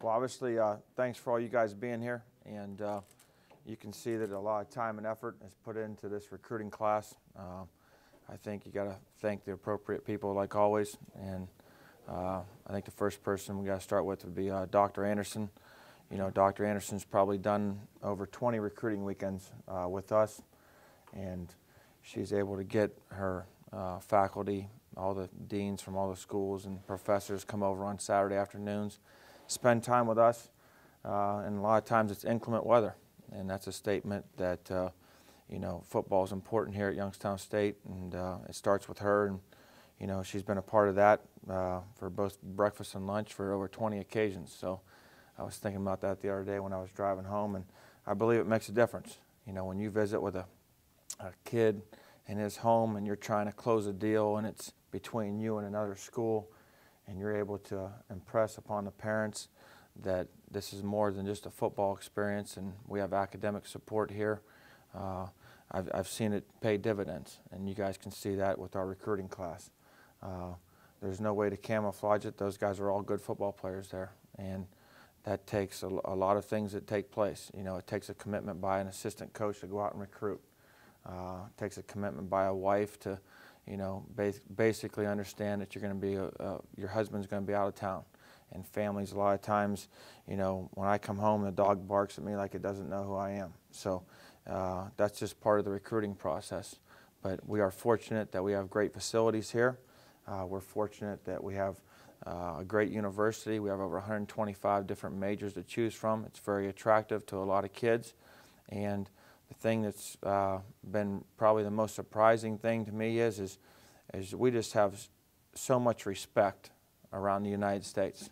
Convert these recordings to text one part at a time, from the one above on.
Well, obviously, thanks for all you guys being here, and you can see that a lot of time and effort is put into this recruiting class. I think you got to thank the appropriate people, like always, and I think the first person we got to start with would be Dr. Anderson. You know, Dr. Anderson's probably done over 20 recruiting weekends with us, and she's able to get her faculty, all the deans from all the schools and professors come over on Saturday afternoons, spend time with us, and a lot of times it's inclement weather, and that's a statement that you know, football is important here at Youngstown State, and it starts with her, and you know, she's been a part of that for both breakfast and lunch for over 20 occasions. So I was thinking about that the other day when I was driving home, and I believe it makes a difference. You know, when you visit with a kid in his home and you're trying to close a deal and it's between you and another school, and you're able to impress upon the parents that this is more than just a football experience and we have academic support here, I've seen it pay dividends, and you guys can see that with our recruiting class. There's no way to camouflage it. Those guys are all good football players there, and that takes a lot of things that take place. You know, it takes a commitment by an assistant coach to go out and recruit. It takes a commitment by a wife to, you know, basically understand that you're going to be your husband's going to be out of town. And families, a lot of times, you know, when I come home, the dog barks at me like it doesn't know who I am. So that's just part of the recruiting process. But we are fortunate that we have great facilities here. We're fortunate that we have a great university. We have over 125 different majors to choose from. It's very attractive to a lot of kids. And the thing that's been probably the most surprising thing to me is we just have so much respect around the United States.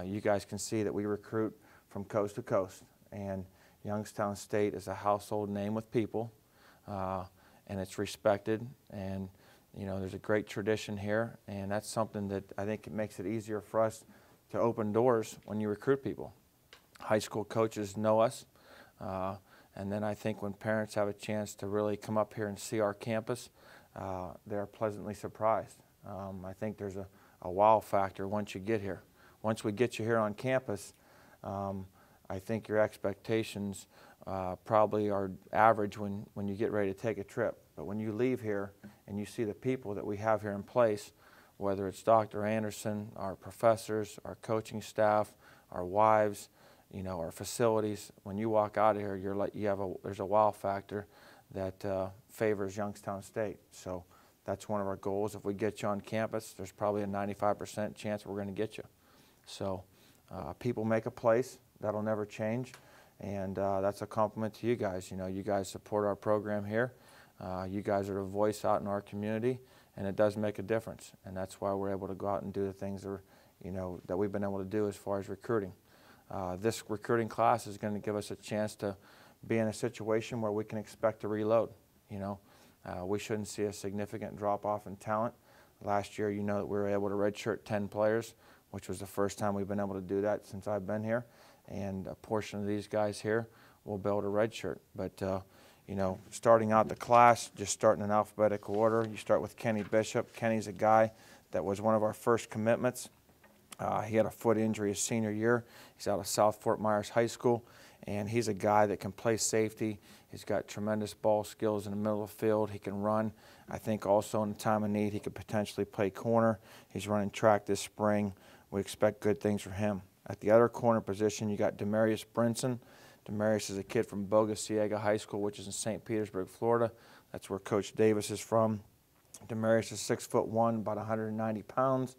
You guys can see that we recruit from coast to coast, and Youngstown State is a household name with people, and it's respected, and you know, there's a great tradition here, and that's something that I think it makes it easier for us to open doors when you recruit people. High school coaches know us, and then I think when parents have a chance to really come up here and see our campus, they're pleasantly surprised. I think there's a wow factor once you get here. Once we get you here on campus, I think your expectations probably are average when you get ready to take a trip. But when you leave here and you see the people that we have here in place, whether it's Dr. Anderson, our professors, our coaching staff, our wives, you know, our facilities, when you walk out of here, you're like, there's a wow factor that favors Youngstown State. So that's one of our goals. If we get you on campus, there's probably a 95% chance we're going to get you. So people make a place. That'll never change, and that's a compliment to you guys. You know, you guys support our program here. You guys are a voice out in our community, and it does make a difference, and that's why we're able to go out and do the things that, you know, that we've been able to do as far as recruiting. This recruiting class is going to give us a chance to be in a situation where we can expect to reload. You know, we shouldn't see a significant drop-off in talent. Last year, you know that we were able to redshirt 10 players, which was the first time we've been able to do that since I've been here. And a portion of these guys here will be able to redshirt. But, you know, starting out the class, just starting in alphabetical order, you start with Kenny Bishop. Kenny's a guy that was one of our first commitments. He had a foot injury his senior year. He's out of South Fort Myers High School, and he's a guy that can play safety. He's got tremendous ball skills in the middle of the field. He can run. I think also in the time of need, he could potentially play corner. He's running track this spring. We expect good things from him. At the other corner position, you got Demarius Brinson. Demarius is a kid from Boga Ciega High School, which is in St. Petersburg, Florida. That's where Coach Davis is from. Demarius is 6'1", about 190 pounds,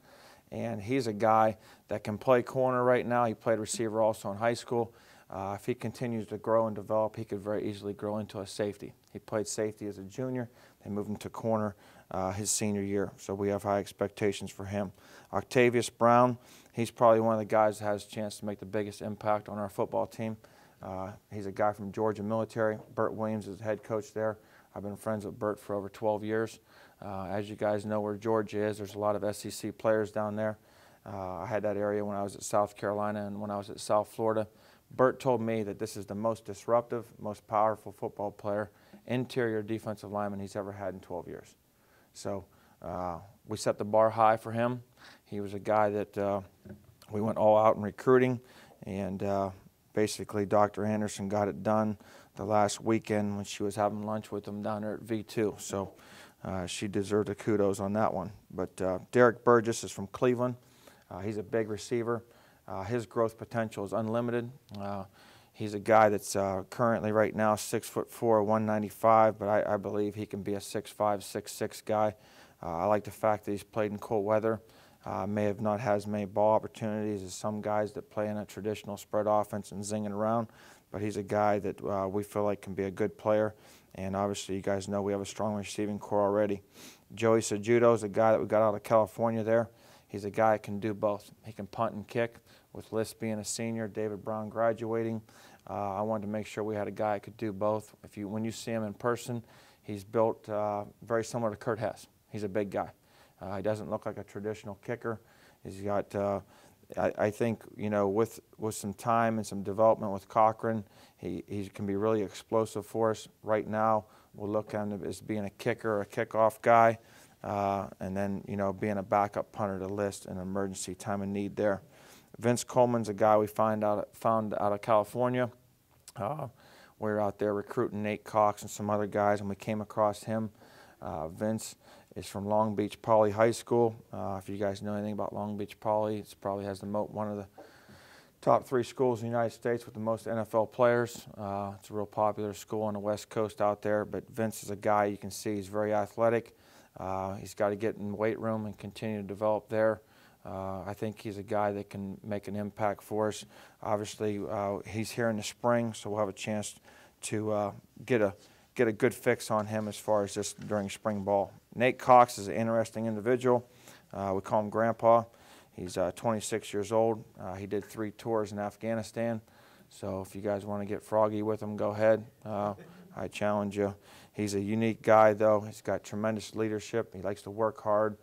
and he's a guy that can play corner right now. He played receiver also in high school. If he continues to grow and develop, he could very easily grow into a safety. He played safety as a junior. They moved him to corner his senior year, so we have high expectations for him. Octavius Brown, he's probably one of the guys that has a chance to make the biggest impact on our football team. He's a guy from Georgia Military. Bert Williams is the head coach there. I've been friends with Bert for over 12 years. As you guys know where Georgia is, there's a lot of SEC players down there. I had that area when I was at South Carolina and when I was at South Florida. Bert told me that this is the most disruptive, most powerful football player, interior defensive lineman he's ever had in 12 years. So we set the bar high for him. He was a guy that we went all out in recruiting, And basically Dr. Anderson got it done the last weekend when she was having lunch with him down there at V2. So she deserved a kudos on that one. But Derek Burgess is from Cleveland. He's a big receiver. His growth potential is unlimited. He's a guy that's currently right now 6'4", 195, but I believe he can be a 6'5", 6'6" guy. I like the fact that he's played in cold weather. May have not had as many ball opportunities as some guys that play in a traditional spread offense and zinging around, but he's a guy that we feel like can be a good player. And obviously, you guys know we have a strong receiving core already. Joey Sejudo is a guy that we got out of California there. He's a guy that can do both. He can punt and kick. With List being a senior, David Brown graduating, I wanted to make sure we had a guy that could do both. When you see him in person, he's built very similar to Kurt Hess. He big guy. He doesn't look like a traditional kicker. He's got, I think, you know, with some time and some development with Cochran, he can be really explosive for us. Right now, we'll look at him as being a kicker, a kickoff guy, and then, you know, being a backup punter to List in emergency time of need there. Vince Coleman's a guy we found out of California. We were out there recruiting Nate Cox and some other guys, and we came across him. Vince is from Long Beach Poly High School. If you guys know anything about Long Beach Poly, it probably has one of the top 3 schools in the United States with the most NFL players. It's a real popular school on the West Coast out there, but Vince is a guy you can see he's very athletic. He's got to get in the weight room and continue to develop there. I think he's a guy that can make an impact for us. Obviously, he's here in the spring, so we'll have a chance to get a good fix on him as far as just during spring ball. Nate Cox is an interesting individual. We call him Grandpa. He's 26 years old. He did 3 tours in Afghanistan. So if you guys want to get froggy with him, go ahead. I challenge you. He's a unique guy, though. He's got tremendous leadership. He likes to work hard.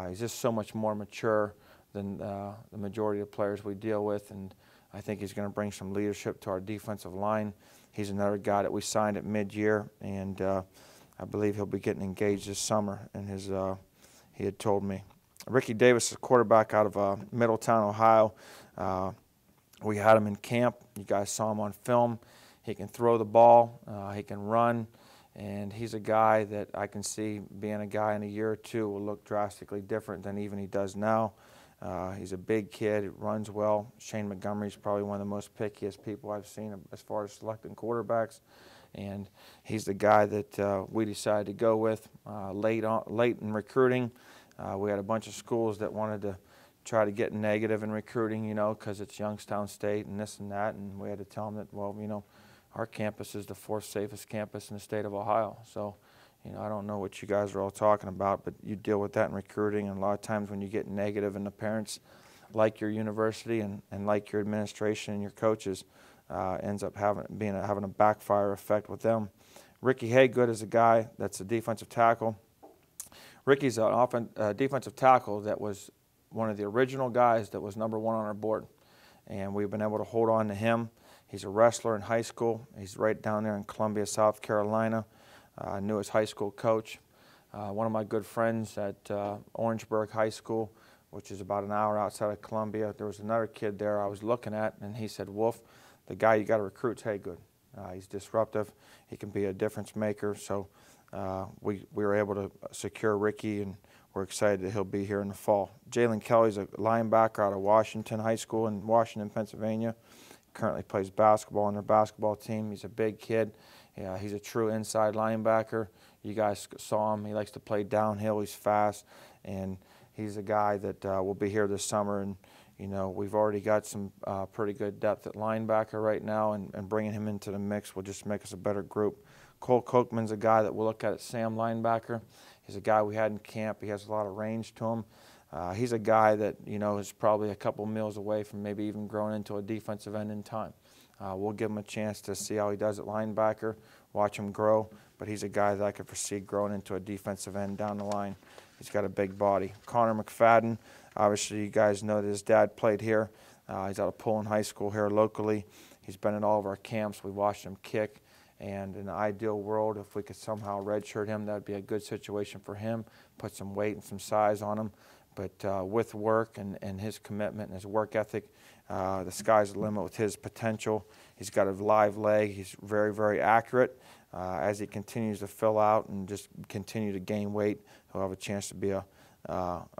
He's just so much more mature than the majority of players we deal with, and I think he's going to bring some leadership to our defensive line. He's another guy that we signed at mid-year, and I believe he'll be getting engaged this summer, and he had told me. Ricky Davis is a quarterback out of Middletown, Ohio. We had him in camp. You guys saw him on film. He can throw the ball. He can run. And he's a guy that I can see being a guy in a year or two will look drastically different than even he does now. He's a big kid. He runs well. Shane Montgomery's probably one of the most pickiest people I've seen as far as selecting quarterbacks. And he's the guy that we decided to go with late in recruiting. We had a bunch of schools that wanted to try to get negative in recruiting, you know, because it's Youngstown State and this and that. And we had to tell them that, well, you know, our campus is the 4th safest campus in the state of Ohio. So, you know, I don't know what you guys are all talking about, but you deal with that in recruiting. And a lot of times when you get negative and the parents like your university and like your administration and your coaches, ends up having a backfire effect with them. Ricky Haygood is a guy that's a defensive tackle. Ricky's an defensive tackle that was one of the original guys that was #1 on our board. And we've been able to hold on to him. He's a wrestler in high school. He's right down there in Columbia, South Carolina. I knew his high school coach. One of my good friends at Orangeburg High School, which is about an hour outside of Columbia, there was another kid there I was looking at, and he said, Wolf, the guy you got to recruit's Haygood. He's disruptive. He can be a difference maker. So we were able to secure Ricky, and we're excited that he'll be here in the fall. Jalen Kelly's a linebacker out of Washington High School in Washington, Pennsylvania. Currently plays basketball on their basketball team. He's a big kid. He's a true inside linebacker. You guys saw him. He likes to play downhill. He's fast, and he's a guy that will be here this summer. And you know, we've already got some pretty good depth at linebacker right now, and bringing him into the mix will just make us a better group. Cole Kochman's a guy that we'll look at Sam linebacker. He's a guy we had in camp. He has a lot of range to him. He's a guy that, you know, is probably a couple meals away from maybe even growing into a defensive end in time. We'll give him a chance to see how he does at linebacker, watch him grow, but he's a guy that I could foresee growing into a defensive end down the line. He's got a big body. Connor McFadden, obviously you guys know that his dad played here. He's out of Poland High School here locally. He's been in all of our camps. We watched him kick. And in the ideal world, if we could somehow redshirt him, that would be a good situation for him, put some weight and some size on him. But with work and his commitment and his work ethic, The sky's the limit with his potential. He's got a live leg. He's very, very accurate. As he continues to fill out and just continue to gain weight, he'll have a chance to be a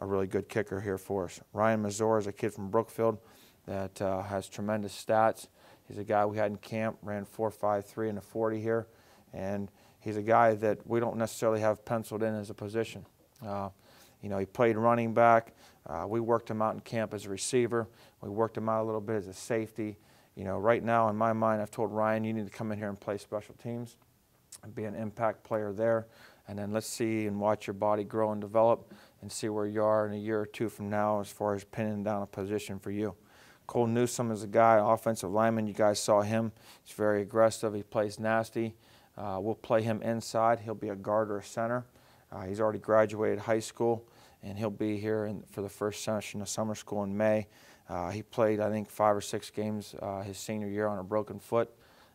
really good kicker here for us. Ryan Mazur is a kid from Brookfield that has tremendous stats. He's a guy we had in camp, ran 4.53 in the 40 here, and he's a guy that we don't necessarily have penciled in as a position. You know, he played running back. We worked him out in camp as a receiver. We worked him out a little bit as a safety. You know, right now in my mind, I've told Ryan, you need to come in here and play special teams and be an impact player there. And then let's see and watch your body grow and develop and see where you are in a year or two from now as far as pinning down a position for you. Cole Newsome is a guy, offensive lineman. You guys saw him. He's very aggressive. He plays nasty. We'll play him inside. He'll be a guard or a center. He's already graduated high school, and he'll be here for the first session of summer school in May. He played, I think, 5 or 6 games his senior year on a broken foot,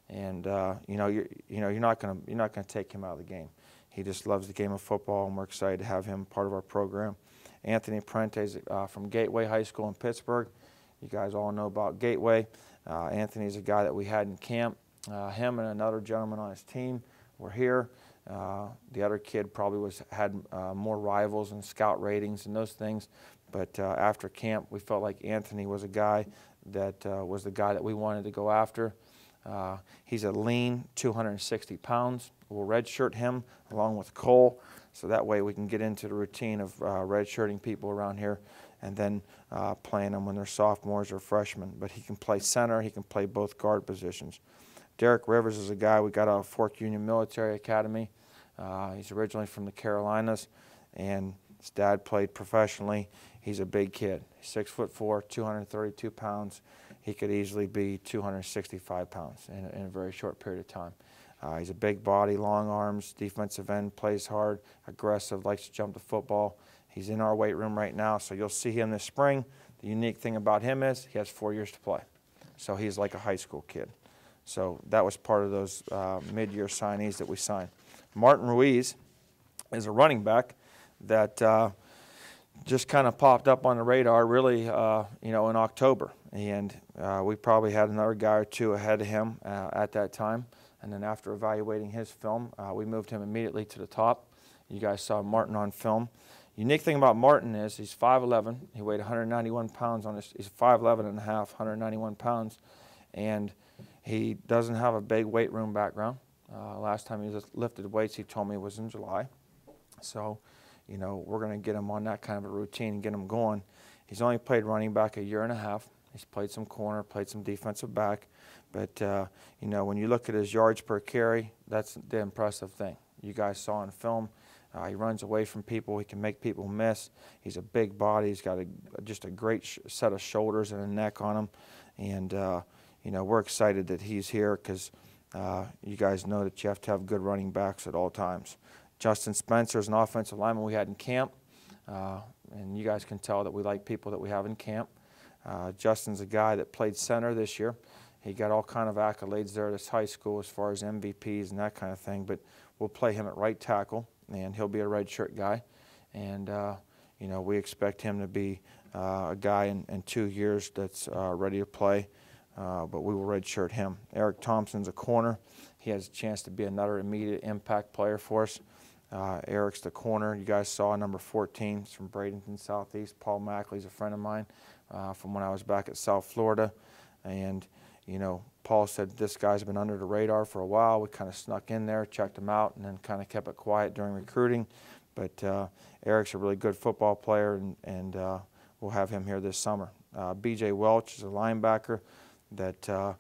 and you're not gonna take him out of the game. He just loves the game of football, and we're excited to have him part of our program. Anthony Prentes from Gateway High School in Pittsburgh. You guys all know about Gateway. Anthony's a guy that we had in camp. Him and another gentleman on his team were here. The other kid probably had more rivals and scout ratings and those things, but after camp we felt like Anthony was a guy that was the guy that we wanted to go after. He's a lean 260 pounds. We'll redshirt him along with Cole, so that way we can get into the routine of redshirting people around here and then playing them when they're sophomores or freshmen. But he can play center, he can play both guard positions. Derek Rivers is a guy we got out of Fork Union Military Academy. He's originally from the Carolinas, and his dad played professionally. He's a big kid. He's 6'4", 232 pounds. He could easily be 265 pounds in a very short period of time. He's a big body, long arms, defensive end, plays hard, aggressive, likes to jump the football. He's in our weight room right now, so you'll see him this spring. The unique thing about him is he has 4 years to play. So he's like a high school kid. So that was part of those mid-year signees that we signed. Martin Ruiz is a running back that just kind of popped up on the radar really, in October. And we probably had another guy or two ahead of him at that time. And then after evaluating his film, we moved him immediately to the top. You guys saw Martin on film. Unique thing about Martin is he's 5'11". He weighed 191 pounds on his. He's 5'11 and a half, 191 pounds, and he doesn't have a big weight room background. Last time he lifted weights, he told me, was in July. So, you know, we're going to get him on that kind of a routine and get him going. He's only played running back a year and a half. He's played some corner, played some defensive back. But, you know, when you look at his yards per carry, that's the impressive thing. You guys saw on film. He runs away from people. He can make people miss. He's a big body. He's got just a great set of shoulders and a neck on him. And, you know, we're excited that he's here because you guys know that you have to have good running backs at all times. Justin Spencer is an offensive lineman we had in camp. And you guys can tell that we like people that we have in camp. Justin's a guy that played center this year. He got all kind of accolades there at his high school as far as MVPs and that kind of thing. But we'll play him at right tackle, and he'll be a redshirt guy. And, you know, we expect him to be a guy in 2 years that's ready to play. But we will redshirt him. Eric Thompson's a corner. He has a chance to be another immediate impact player for us. Eric's the corner. You guys saw number 14. He's from Bradenton Southeast. Paul Mackley's a friend of mine from when I was back at South Florida. And, you know, Paul said this guy's been under the radar for a while. We kind of snuck in there, checked him out, and then kind of kept it quiet during recruiting. But Eric's a really good football player, and we'll have him here this summer. B.J. Welch is a linebacker that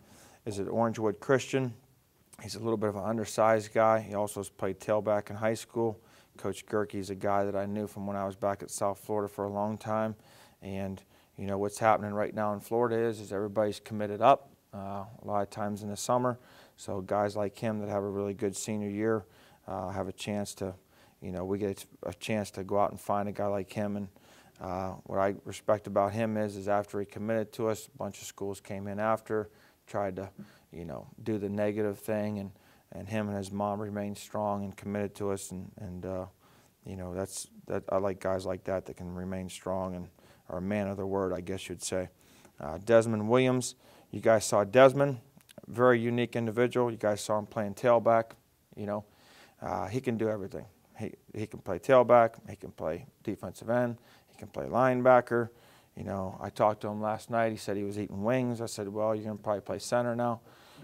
is at Orangewood Christian. He's a little bit of an undersized guy. He also has played tailback in high school. Coach Gerke's a guy that I knew from when I was back at South Florida for a long time. And, you know, what's happening right now in Florida is everybody's committed up a lot of times in the summer. So guys like him that have a really good senior year have a chance to, you know, we get a chance to go out and find a guy like him. And what I respect about him is after he committed to us, a bunch of schools came in after, tried to, you know, do the negative thing, and him and his mom remained strong and committed to us, and you know, I like guys like that can remain strong and are a man of their word, I guess you'd say. Desmond Williams, you guys saw Desmond, very unique individual. You guys saw him playing tailback. You know, he can do everything. He can play tailback. He can play defensive end. He can play linebacker. You know, I talked to him last night. He said he was eating wings. I said, well, you're going to probably play center now.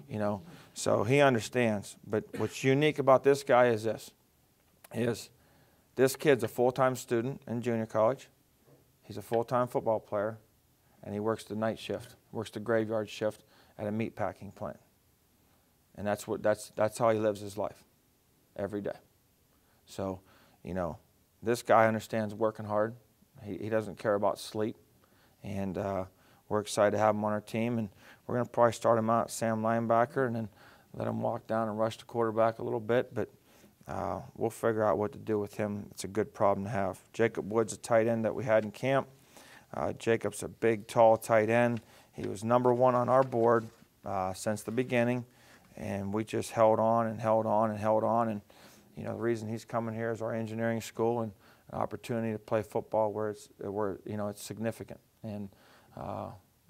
You know, so he understands. But what's unique about this guy is this kid's a full-time student in junior college. He's a full-time football player, and he works the night shift, works the graveyard shift at a meat packing plant. And that's how he lives his life every day. So, you know, this guy understands working hard. He doesn't care about sleep. And we're excited to have him on our team. And we're going to probably start him out at Sam linebacker and then let him walk down and rush the quarterback a little bit. But we'll figure out what to do with him. It's a good problem to have. Jacob Wood's a tight end that we had in camp. Jacob's a big, tall tight end. He was #1 on our board since the beginning. And we just held on and held on and held on. And, you know, the reason he's coming here is our engineering school and an opportunity to play football where you know, it's significant. And,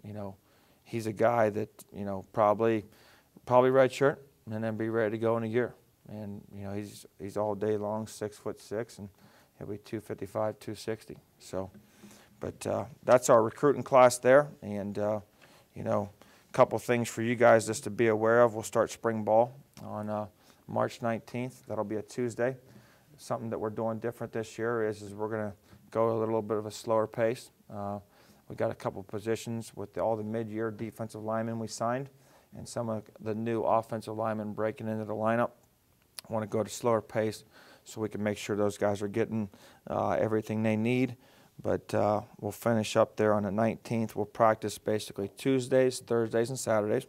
you know, he's a guy that, you know, probably redshirt and then be ready to go in a year. And, you know, he's all day long, 6'6", and he'll be 255, 260. So, but that's our recruiting class there. And, you know, a couple things for you guys just to be aware of. We'll start spring ball on March 19th. That'll be a Tuesday. Something that we're doing different this year is we're going to go a little bit of a slower pace. We got a couple positions with all the mid-year defensive linemen we signed and some of the new offensive linemen breaking into the lineup. I want to go at a slower pace so we can make sure those guys are getting everything they need. But we'll finish up there on the 19th. We'll practice basically Tuesdays, Thursdays, and Saturdays.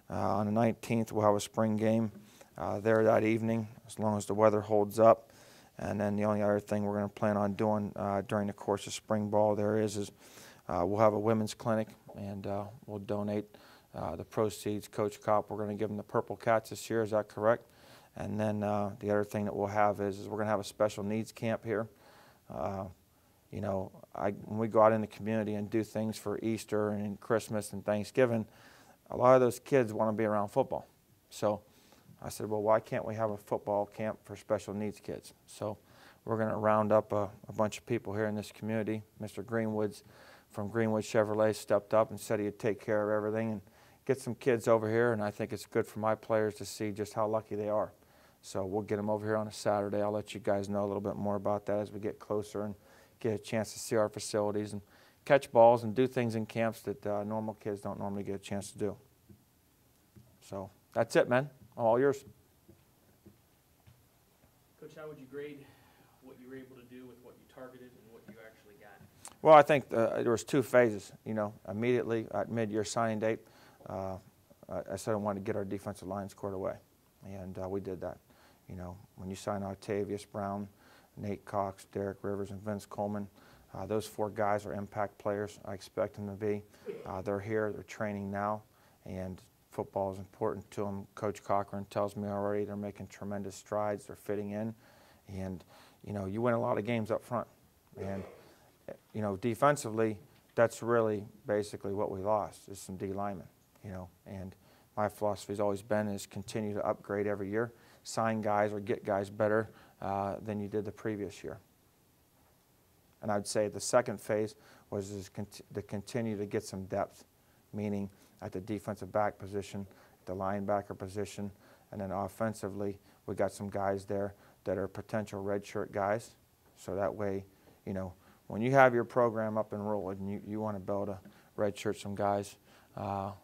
On the 19th, we'll have a spring game there that evening as long as the weather holds up. And then the only other thing we're going to plan on doing during the course of spring ball there is we'll have a women's clinic, and we'll donate the proceeds. Coach Kopp, we're going to give them the Purple Cats this year. Is that correct? And then the other thing that we'll have is we're going to have a special needs camp here. You know, when we go out in the community and do things for Easter and Christmas and Thanksgiving, a lot of those kids want to be around football. So I said, well, why can't we have a football camp for special needs kids? So we're going to round up a bunch of people here in this community. Mr. Greenwood's from Greenwood Chevrolet stepped up and said he'd take care of everything and get some kids over here, and I think it's good for my players to see just how lucky they are. So we'll get them over here on a Saturday. I'll let you guys know a little bit more about that as we get closer and get a chance to see our facilities and catch balls and do things in camps that normal kids don't normally get a chance to do. So that's it, man. All yours. Coach, how would you grade what you were able to do with what you targeted and what you actually got? Well, I think there was 2 phases. You know, immediately at mid-year signing date, I said I wanted to get our defensive line squared away, and we did that. You know, when you sign Octavius Brown, Nate Cox, Derek Rivers, and Vince Coleman, those 4 guys are impact players. I expect them to be. They're here. They're training now, and football is important to them. Coach Cochran tells me already they're making tremendous strides. They're fitting in, and you know, you win a lot of games up front, and you know, defensively, that's really basically what we lost is some D linemen. You know, and my philosophy has always been is continue to upgrade every year, sign guys or get guys better than you did the previous year. And I'd say the second phase was to continue to get some depth, meaning at the defensive back position, the linebacker position, and then offensively, we got some guys there that are potential redshirt guys. So that way, you know, when you have your program up and rolling, you want to be able to redshirt some guys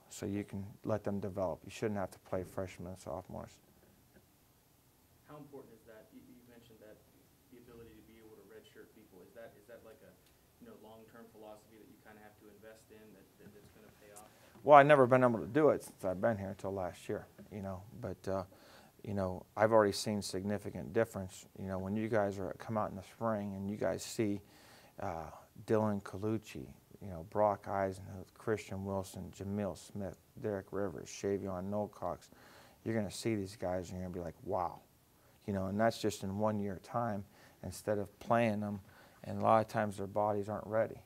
so you can let them develop. You shouldn't have to play freshmen and sophomores. How important is that? You mentioned that the ability to be able to redshirt people. Is that like a long-term philosophy that you kind of have to invest in that's going to pay off? Well, I've never been able to do it since I've been here until last year. You know, but you know, I've already seen significant difference. You know, when you guys come out in the spring and you guys see Dylan Colucci, you know, Brock Eisenhuth, Christian Wilson, Jamil Smith, Derek Rivers, Shavion Noel-Cox, you're going to see these guys and you're going to be like, wow. You know, and that's just in 1 year time instead of playing them, and a lot of times their bodies aren't ready.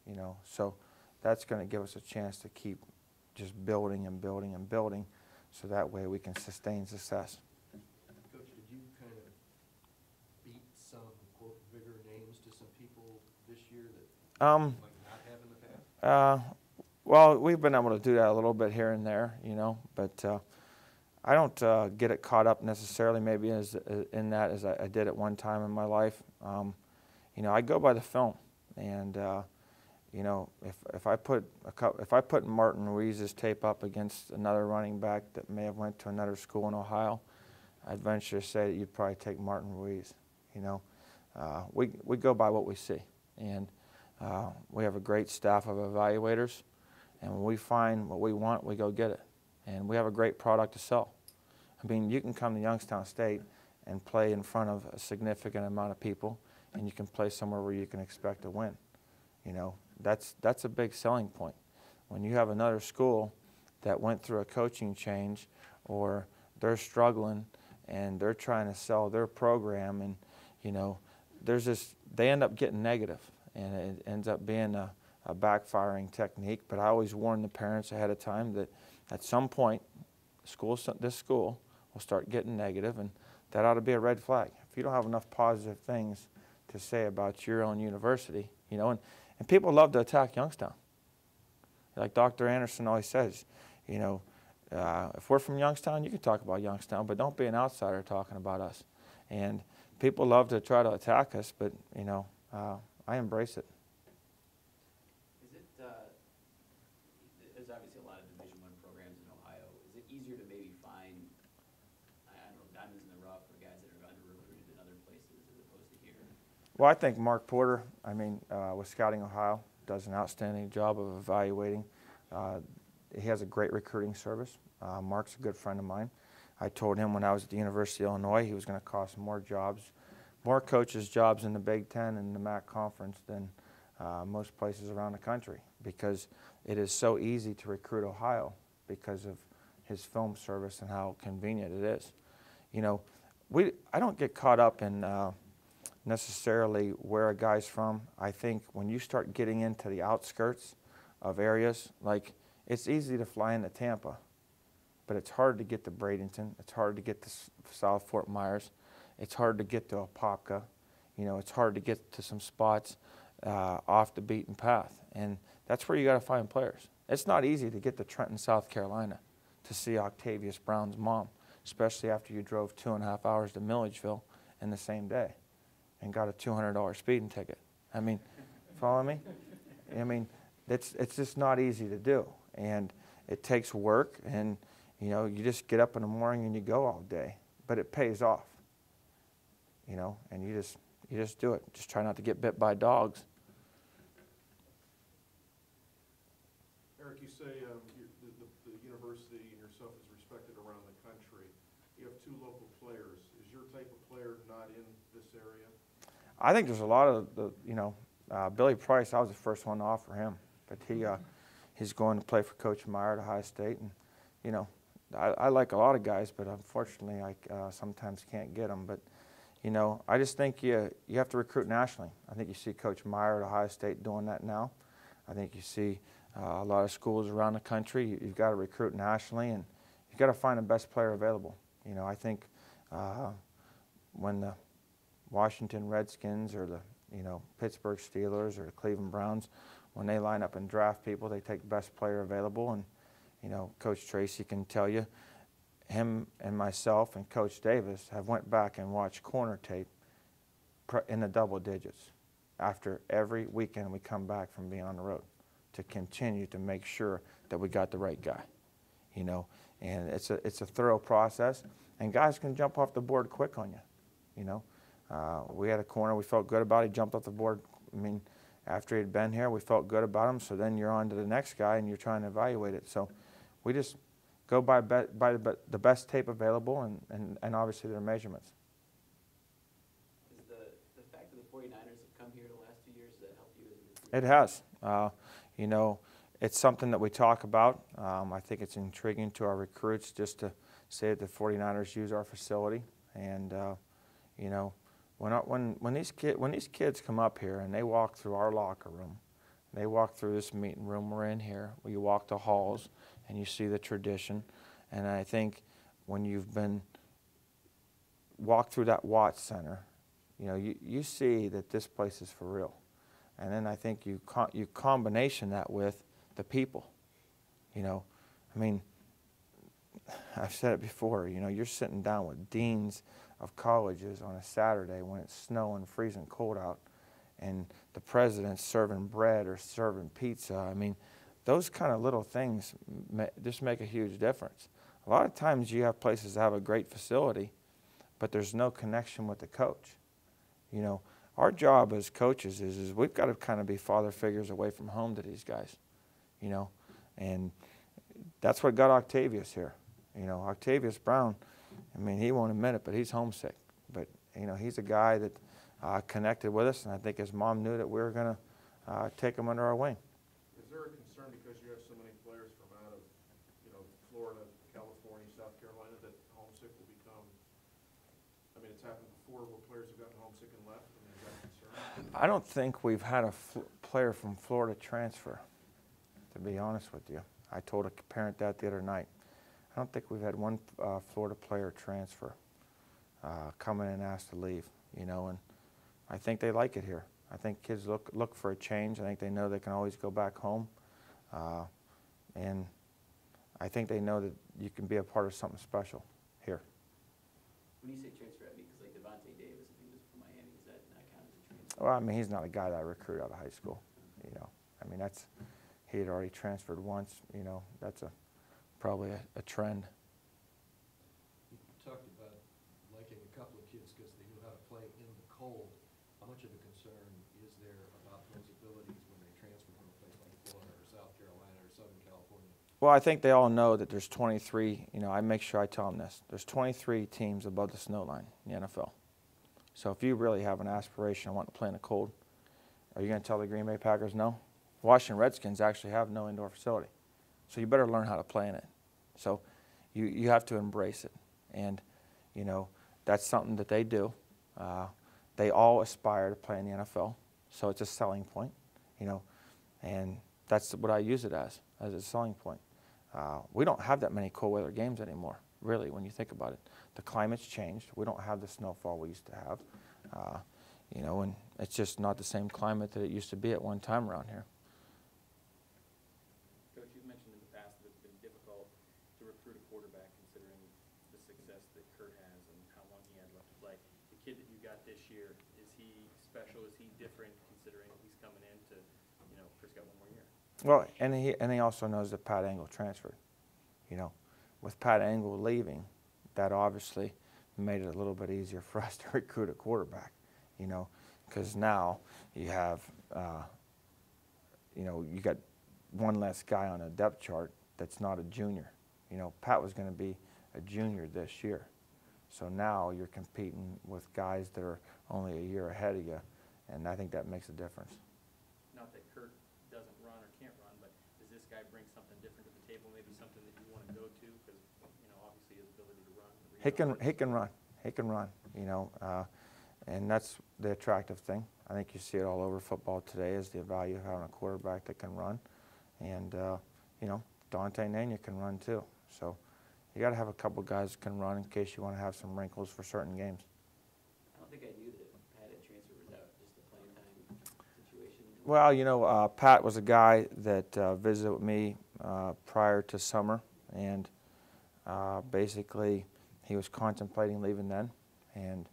You know, so that's going to give us a chance to keep just building and building and building, so that way we can sustain success. Coach, did you kind of beat some quote bigger names to some people this year that you might not have in the past? Well, we've been able to do that a little bit here and there, but I don't get it caught up necessarily maybe in that as I did at one time in my life. I go by the film, and if I put Martin Ruiz's tape up against another running back that may have went to another school in Ohio, I'd venture to say that you'd probably take Martin Ruiz. We go by what we see, and we have a great staff of evaluators, and when we find what we want, we go get it, and we have a great product to sell. I mean, you can come to Youngstown State and play in front of a significant amount of people, and you can play somewhere where you can expect to win. That's a big selling point. When you have another school that went through a coaching change, or they're struggling and they're trying to sell their program, and they end up getting negative, and it ends up being a backfiring technique. But I always warn the parents ahead of time that at some point this school will start getting negative, and that ought to be a red flag. If you don't have enough positive things to say about your own university, and people love to attack Youngstown. Like Dr. Anderson always says, if we're from Youngstown, you can talk about Youngstown, but don't be an outsider talking about us. And people love to try to attack us, but I embrace it. Is it, there's obviously a lot of Division I programs in Ohio. Is it easier to maybe find, I don't know, diamonds in the rough or guys that are under-recruited in other places as opposed to here? Well, I think Mark Porter, with Scouting Ohio, does an outstanding job of evaluating. He has a great recruiting service. Mark's a good friend of mine. I told him when I was at the University of Illinois he was going to cost more jobs, more coaches' jobs in the Big Ten and the MAC conference than most places around the country, because it is so easy to recruit Ohio because of his film service and how convenient it is. I don't get caught up in necessarily where a guy's from. I think when you start getting into the outskirts of areas, like it's easy to fly into Tampa, but it's hard to get to Bradenton. It's hard to get to South Fort Myers. It's hard to get to Apopka. It's hard to get to some spots off the beaten path, and that's where you got to find players. It's not easy to get to Trenton, South Carolina, to see Octavius Brown's mom, especially after you drove 2.5 hours to Milledgeville in the same day and got a $200 speeding ticket. Follow me? It's just not easy to do, and it takes work, and you just get up in the morning and you go all day, but it pays off. And you just do it. Just try not to get bit by dogs. Eric, you say the university and yourself is respected around the country. You have 2 local players. Is your type of player not in this area? I think there's a lot of Billy Price. I was the first one to offer him, but he's going to play for Coach Meyer at Ohio State, and I like a lot of guys, but unfortunately I sometimes can't get them. But I just think you have to recruit nationally. I think you see Coach Meyer at Ohio State doing that now. I think you see a lot of schools around the country. You've got to recruit nationally, and you've got to find the best player available. I think when the Washington Redskins or the Pittsburgh Steelers or the Cleveland Browns, when they line up and draft people, they take the best player available. And Coach Tracy can tell you, him and myself and Coach Davis have went back and watched corner tape in the double digits after every weekend we come back from being on the road, to continue to make sure that we got the right guy. And it's a thorough process, and guys can jump off the board quick on you. We had a corner we felt good about. He jumped off the board. After he'd been here, we felt good about him. So then you're on to the next guy, and you're trying to evaluate it. So we just go by the best tape available, and obviously their measurements. Is the fact that the 49ers have come here the last 2 years, does that help you as a recruiter? It has. It's something that we talk about. I think it's intriguing to our recruits just to say that the 49ers use our facility. And, when these kids come up here and they walk through our locker room, They walk through this meeting room we're in here. You walk the halls, and you see the tradition. And I think when you've been walked through that Watts Center, you know, you see that this place is for real. And then I think you combination that with the people. You know, I mean, I've said it before, you know, you're sitting down with deans of colleges on a Saturday when it's snowing, freezing cold out, and the president's serving bread or serving pizza. I mean, those kind of little things just make a huge difference. A lot of times you have places that have a great facility, but there's no connection with the coach. You know, our job as coaches is we've got to kind of be father figures away from home to these guys, you know, and that's what got Octavius here. You know, Octavius Brown, I mean, he won't admit it, but he's homesick. But, you know, he's a guy that connected with us, and I think his mom knew that we were going to take him under our wing. Is there a concern because you have so many players from out of, you know, Florida, California, South Carolina, that homesick will become, I mean, it's happened before where players have gotten homesick and left. I mean, is that a concern? I don't think we've had a player from Florida transfer, to be honest with you. I told a parent that the other night. I don't think we've had one Florida player transfer, come in and ask to leave, you know, and I think they like it here. I think kids look for a change. I think they know they can always go back home, and I think they know that you can be a part of something special here. When you say transfer, I mean, because like Devontae Davis, I think was from Miami, does that not count as a transfer? Well, I mean, he's not a guy that I recruit out of high school, you know. I mean, he had already transferred once, you know. That's probably a trend. You talked about liking a couple of kids because they knew how to play in the cold. How much of a concern is there about those abilities when they transfer from a place like Florida or South Carolina or Southern California? Well, I think they all know that there's 23, you know, I make sure I tell them this. There's 23 teams above the snow line in the NFL. So if you really have an aspiration of wanting to play in the cold, are you going to tell the Green Bay Packers no? Washington Redskins actually have no indoor facility. So you better learn how to play in it. So you have to embrace it. And, you know, that's something that they do. They all aspire to play in the NFL. So it's a selling point, you know, and that's what I use it as a selling point. We don't have that many cold weather games anymore, really, when you think about it. The climate's changed. We don't have the snowfall we used to have, you know, and it's just not the same climate that it used to be at one time around here. Coach, you've mentioned in the past that it's been difficult to recruit a quarterback considering the success that Kurt has and how long he had left to play. The kid that you got this year, is he special? Is he different considering he's coming in to, you know, Kurt's got one more year? Well, and he also knows that Pat Angle transferred. You know, with Pat Angle leaving, that obviously made it a little bit easier for us to recruit a quarterback. You know, because now you have, you know, you got one less guy on a depth chart that's not a junior. You know, Pat was going to be a junior this year. So now you're competing with guys that are only a year ahead of you, and I think that makes a difference. Not that Kurt doesn't run or can't run, but does this guy bring something different to the table, maybe something that you want to go to? Because, you know, obviously his ability to run. He can run, you know, and that's the attractive thing. I think you see it all over football today is the value of having a quarterback that can run. And, you know, Dante Nania can run too. So you got to have a couple guys that can run in case you want to have some wrinkles for certain games. I don't think I knew that Pat had transferred. Was that just a playing time situation? Well, you know, Pat was a guy that visited with me prior to summer, and basically he was contemplating leaving then. And,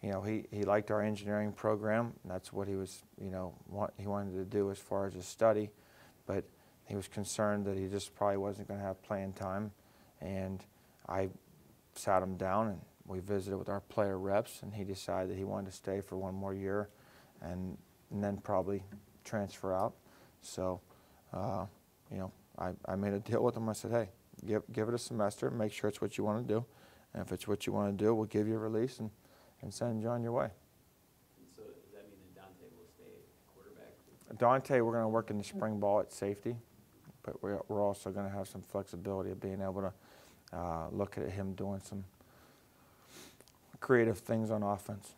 you know, he liked our engineering program. That's what he was, you know, what he wanted to do as far as his study. But he was concerned that he just probably wasn't going to have playing time. And I sat him down and we visited with our player reps, and he decided that he wanted to stay for one more year and then probably transfer out. So, you know, I made a deal with him. I said, hey, give it a semester, make sure it's what you want to do. And if it's what you want to do, we'll give you a release and send you on your way. And so does that mean that Dante will stay at quarterback? Dante, we're going to work in the spring ball at safety, but we're also going to have some flexibility of being able to look at him doing some creative things on offense.